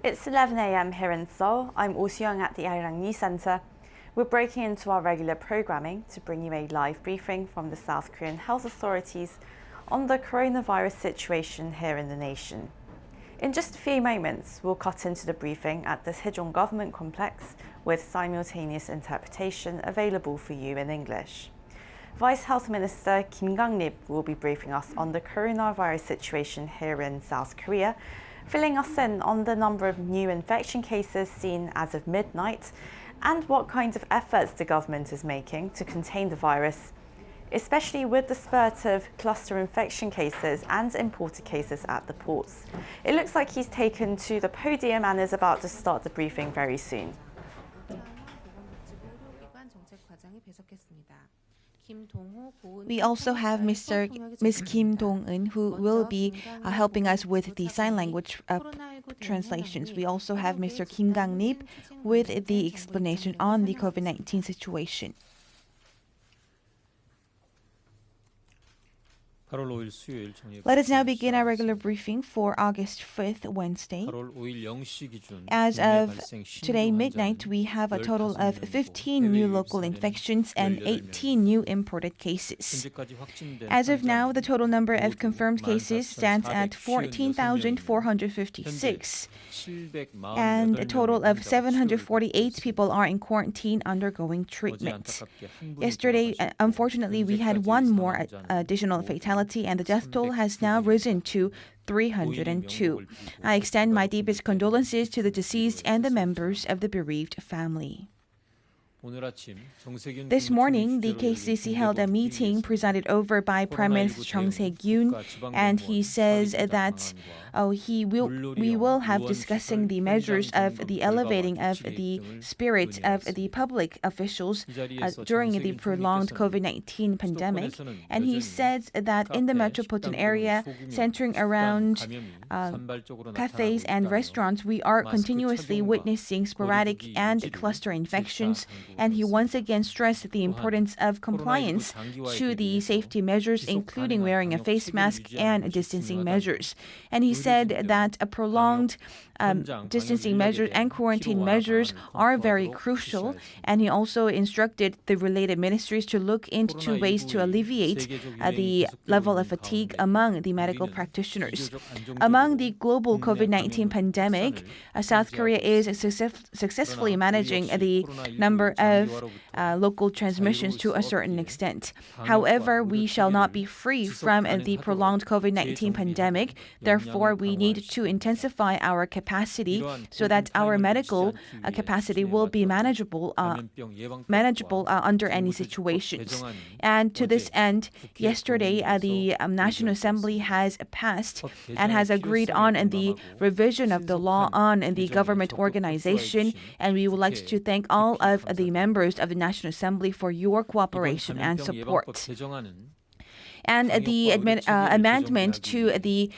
It's 11 a.m. here in Seoul. I'm Oh Seung at the Arirang News Center. We're breaking into our regular programming to bring you a live briefing from the South Korean health authorities on the coronavirus situation here in the nation. In just a few moments, we'll cut into the briefing at the Sejong Government Complex with simultaneous interpretation available for you in English. Vice Health Minister Kim Gang-nip will be briefing us on the coronavirus situation here in South Korea, filling us in on the number of new infection cases seen as of midnight and what kinds of efforts the government is making to contain the virus, especially with the spurt of cluster infection cases and imported cases at the ports. It looks like he's taken to the podium and is about to start the briefing very soon. We also have Ms. Kim Dong-eun, who will be helping us with the sign language translations. We also have Mr. Kim Gang-nip with the explanation on the COVID-19 situation. Let us now begin our regular briefing for August 5th, Wednesday. As of today midnight, we have a total of 15 new local infections and 18 new imported cases. As of now, the total number of confirmed cases stands at 14,456, and a total of 748 people are in quarantine undergoing treatment. Yesterday, unfortunately, we had one more additional fatality, and the death toll has now risen to 302. I extend my deepest condolences to the deceased and the members of the bereaved family. This morning, the KCC held a meeting presided over by Prime Minister Chung Se-kyun, and he says that we will have discussing the measures of the elevating of the spirit of the public officials during the prolonged COVID-19 pandemic. And he says that in the metropolitan area, centering around cafes and restaurants, we are continuously witnessing sporadic and cluster infections. And he once again stressed the importance of compliance to the safety measures, including wearing a face mask and distancing measures. And he said that a prolonged distancing measures and quarantine measures are very crucial. And he also instructed the related ministries to look into ways to alleviate the level of fatigue among the medical practitioners. Among the global COVID-19 pandemic, South Korea is successfully managing the number of local transmissions to a certain extent. However, we shall not be free from the prolonged COVID-19 pandemic. Therefore, we need to intensify our capacity so that our medical capacity will be manageable under any situations. And to this end, yesterday, the National Assembly has passed and has agreed on the revision of the law on the government organization. And we would like to thank all of the members of the National Assembly for your cooperation and support. And the amendment to the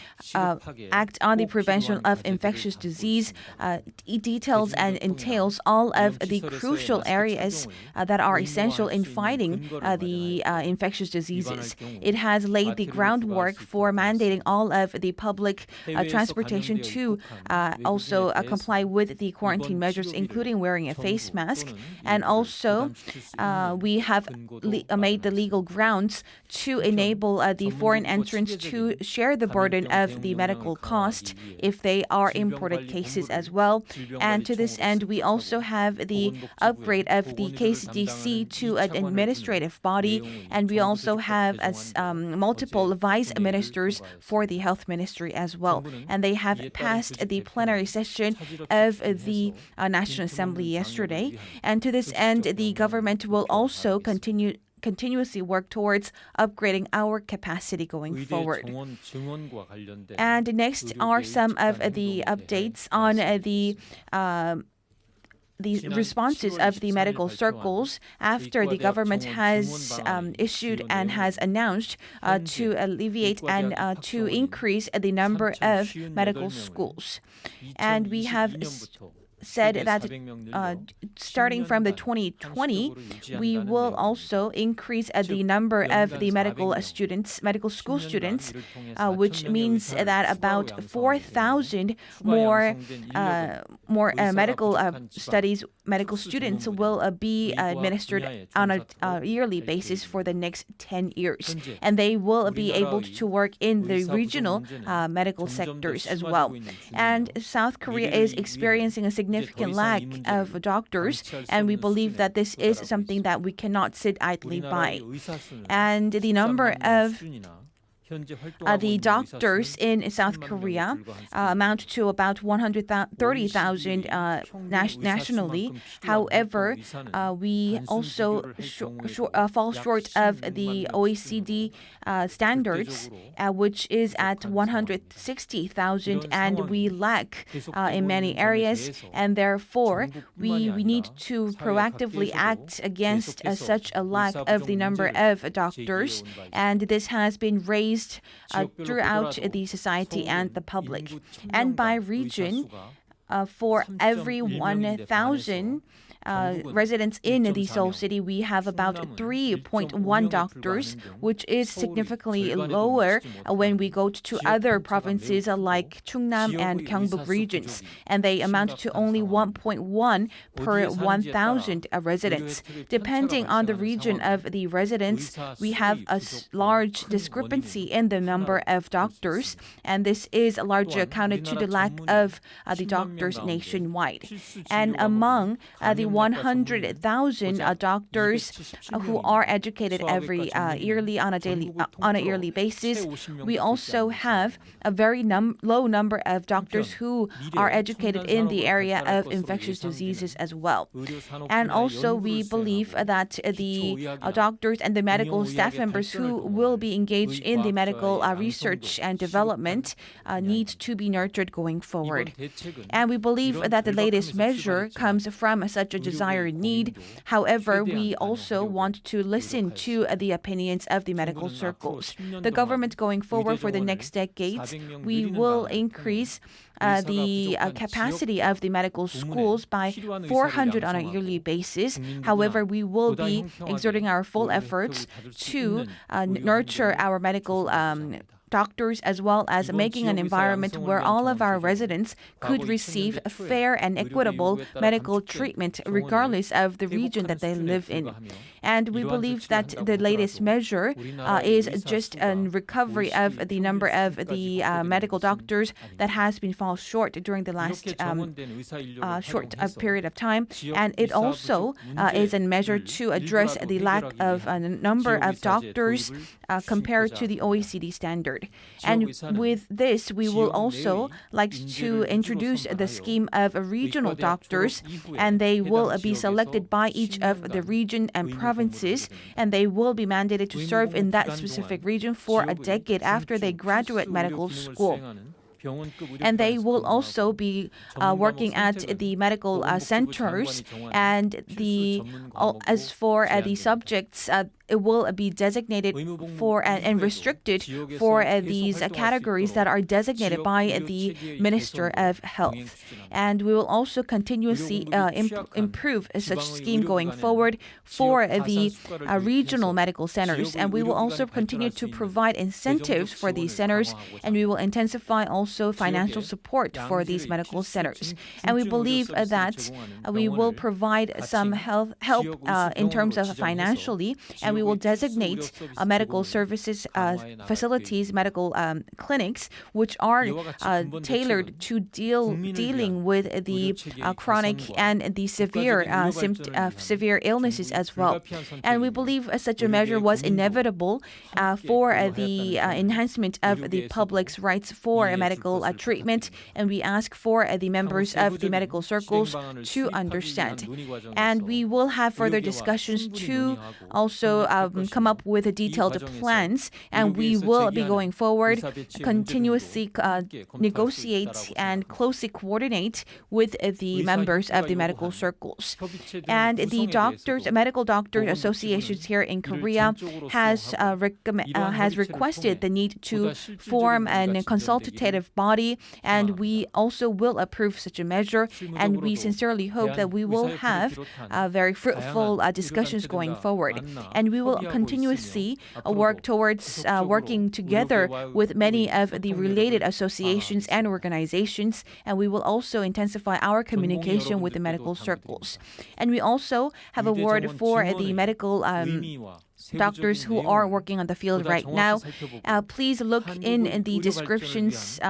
Act on the Prevention of Infectious Disease details and entails all of the crucial areas that are essential in fighting the infectious diseases. It has laid the groundwork for mandating all of the public transportation to also comply with the quarantine measures, including wearing a face mask. And also, we have made the legal grounds to enable the foreign entrants to share the burden of the medical cost if they are imported cases as well. And to this end, we also have the upgrade of the KCDC to an administrative body, and we also have multiple vice ministers for the health ministry as well. And they have passed the plenary session of the National Assembly yesterday. And to this end, the government will also continuously work towards upgrading our capacity going forward. And next are some of the updates on the responses of the medical circles after the government has issued and has announced to alleviate and to increase the number of medical schools. And we have said that starting from the 2020, we will also increase the number of the medical school students, which means that about 4,000 more medical students will be administered on a yearly basis for the next 10 years. And they will be able to work in the regional medical sectors as well. And South Korea is experiencing a significant lack of doctors, and we believe that this is something that we cannot sit idly by. And the number of the doctors in South Korea amount to about 130,000 nationally. However, we also fall short of the OECD standards, which is at 160,000, and we lack in many areas. And therefore, we need to proactively act against such a lack of the number of doctors. And this has been raised throughout the society and the public. And by region, for every 1,000 residents in the Seoul city, we have about 3.1 doctors, which is significantly lower when we go to other provinces like Chungnam and Gyeongbuk regions, and they amount to only 1.1 per 1,000 residents. Depending on the region of the residents, we have a large discrepancy in the number of doctors, and this is largely accounted to the lack of the doctors nationwide. And among the 100,000 doctors who are educated every yearly on a yearly basis, we also have a very low number of doctors who are educated in the area of infectious diseases as well. And also, we believe that the doctors and the medical staff members who will be engaged in the medical research and development need to be nurtured going forward. And we believe that the latest measure comes from such a desired need. However, we also want to listen to the opinions of the medical circles. The government going forward for the next decades, we will increase the capacity of the medical schools by 400 on a yearly basis. However, we will be exerting our full efforts to nurture our medical doctors, as well as making an environment where all of our residents could receive fair and equitable medical treatment regardless of the region that they live in. And we believe that the latest measure is just a recovery of the number of the medical doctors that has been fall short during the last short period of time. And it also is a measure to address the lack of a number of doctors compared to the OECD standard. And with this, we will also like to introduce the scheme of regional doctors, and they will be selected by each of the region and provinces, and they will be mandated to serve in that specific region for a decade after they graduate medical school. And they will also be working at the medical centers, and as for the subjects, it will be designated for and restricted for these categories that are designated by the Minister of Health. And we will also continuously improve such scheme going forward for the regional medical centers. And we will also continue to provide incentives for these centers, and we will intensify also financial support for these medical centers. And we believe that we will provide some help in terms of financially, and we will designate medical services facilities, medical clinics, which are tailored to dealing with the chronic and the severe illnesses as well. And we believe such a measure was inevitable for the enhancement of the public's rights for medical treatment, and we ask for the members of the medical circles to understand. And we will have further discussions to also come up with detailed plans, and we will be going forward, continuously negotiate and closely coordinate with the members of the medical circles. And the medical doctors associations here in Korea has requested the need to form a consultative body, and we also will approve such a measure, and we sincerely hope that we will have very fruitful discussions going forward. And we will continuously work towards working together with many of the related associations and organizations, and we will also intensify our communication with the medical circles. And we also have a word for the medical doctors who are working on the field right now. Please look in the descriptions,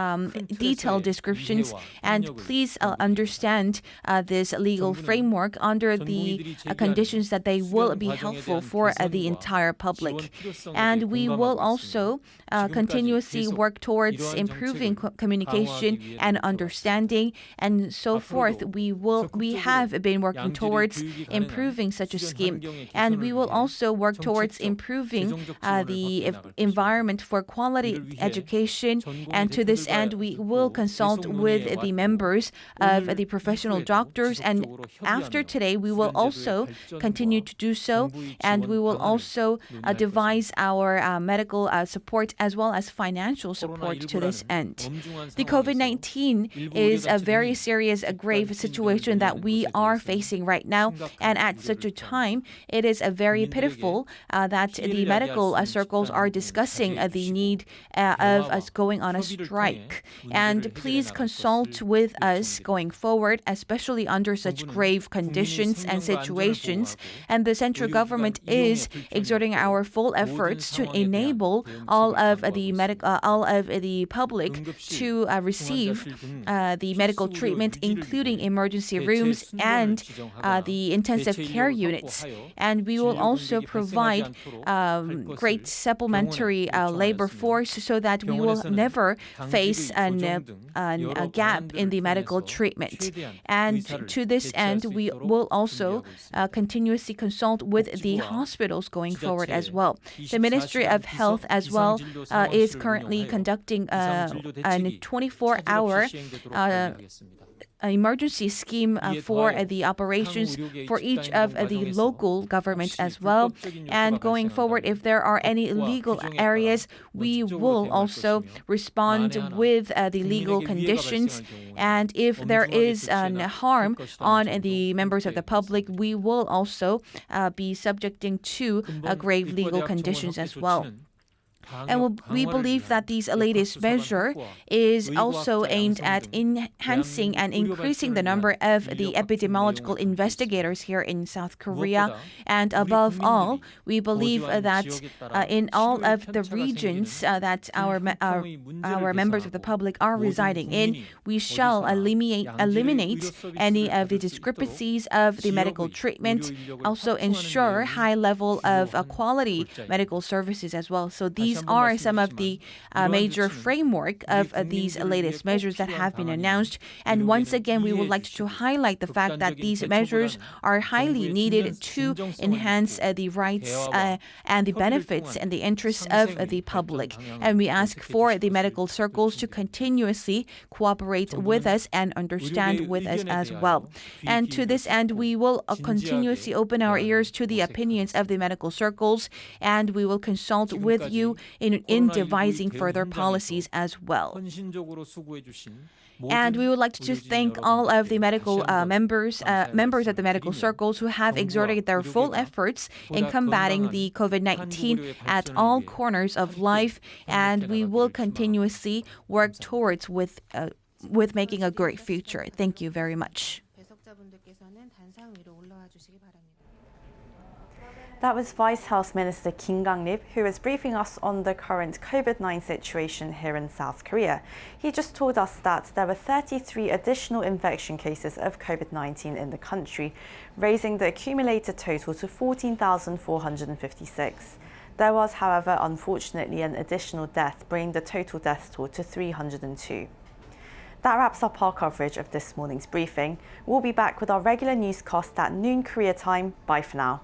detailed descriptions, and please understand this legal framework under the conditions that they will be helpful for the entire public. And we will also continuously work towards improving communication and understanding and so forth. We have been working towards improving such a scheme, and we will also work towards improving the environment for quality education, and to this end we will consult with the members of the professional doctors, and after today we will also continue to do so, and we will also devise our medical support as well as financial support to this end. The COVID-19 is a very serious, grave situation that we are facing right now, and at such a time it is very pitiful that the medical circles are discussing the need of us going on a strike. And please consult with us going forward, especially under such grave conditions and situations. And the central government is exerting our full efforts to enable all of the public to receive the medical treatment, including emergency rooms and the intensive care units. And we will also provide great supplementary labor force so that we will never face a gap in the medical treatment. And to this end, we will also continuously consult with the hospitals going forward as well. The Ministry of Health as well is currently conducting a 24-hour emergency scheme for the operations for each of the local governments as well. And going forward, if there are any illegal areas, we will also respond with the legal conditions. And if there is harm on the members of the public, we will also be subjecting to grave legal conditions as well. And we believe that this latest measure is also aimed at enhancing and increasing the number of the epidemiological investigators here in South Korea. And above all, we believe that in all of the regions that our members of the public are residing in, we shall eliminate any of the discrepancies of the medical treatment, also ensure high level of quality medical services as well. So these are some of the major framework of these latest measures that have been announced. And once again, we would like to highlight the fact that these measures are highly needed to enhance the rights and the benefits and the interests of the public. And we ask for the medical circles to continuously cooperate with us and understand with us as well. And to this end, we will continuously open our ears to the opinions of the medical circles, and we will consult with you in devising further policies as well. And we would like to just thank all of the medical members of the medical circles who have exerted their full efforts in combating the COVID-19 at all corners of life, and we will continuously work towards with making a great future. Thank you very much. That was Vice Health Minister Kim Gang-nip, who was briefing us on the current COVID-19 situation here in South Korea. He just told us that there were 33 additional infection cases of COVID-19 in the country, raising the accumulated total to 14,456. There was, however, unfortunately an additional death, bringing the total death toll to 302. That wraps up our coverage of this morning's briefing. We'll be back with our regular newscast at noon Korea time. Bye for now.